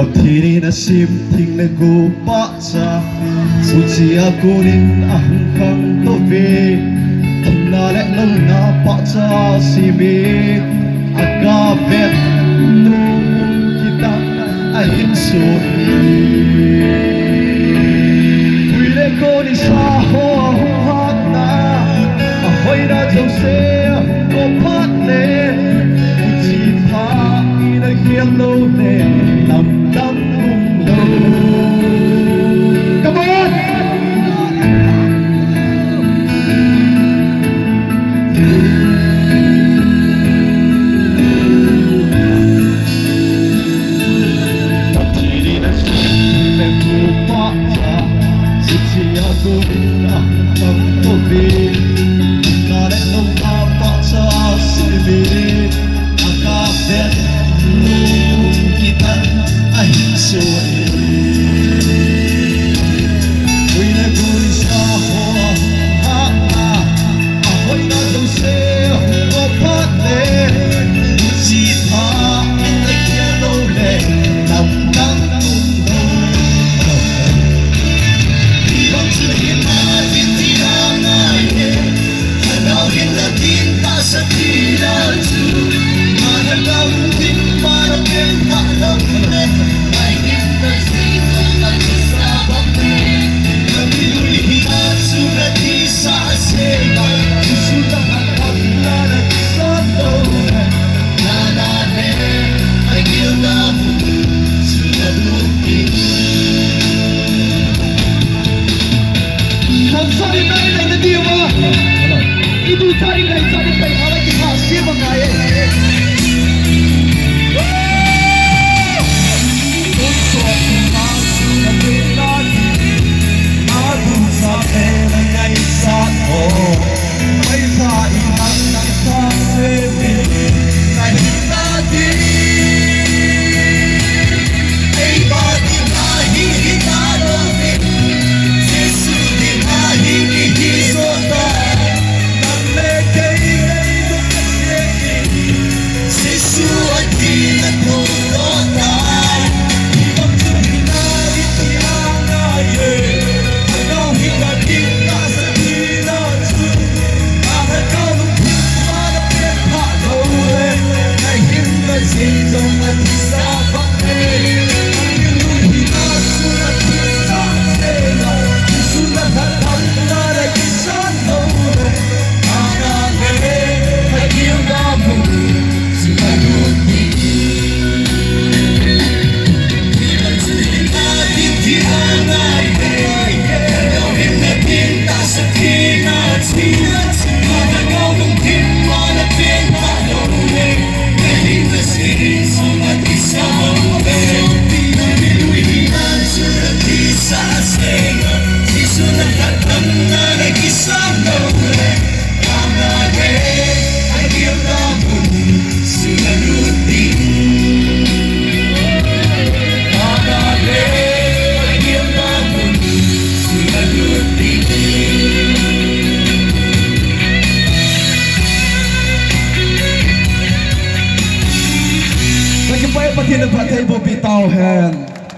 Patiri na simting nagupasa Suci aku rin ahang tobi Tinalek nung napasa sibi Agabet nung kita ahin suri Wile ko ni saho hak na Ahoy na jose ko patne Uchi pa inahiel no ne Lam lo Come on! Patiri na simting nagupasa Suci ako rin ahang tobi Tinalek nung napasa sibi Agabet nung kita ay suri Uy naguli sa ako Ahoy na daw sa'yo kapatne Sita inagyalole Namnang mundo Ibang sabihin natin tinangayin Hanawin natin ta sa tinatu Mahalaw din para pinakalaw Itu cari baik orang kita hasil mengaya. Untuk masuk ke lagi, aku sampai menjadi satu. Mereka ingat tak sebi, naik tadi. Ibadi nahi kita lobi, sesudi nahi kita. Lagi pa yung pati ng patay po bitaw hen.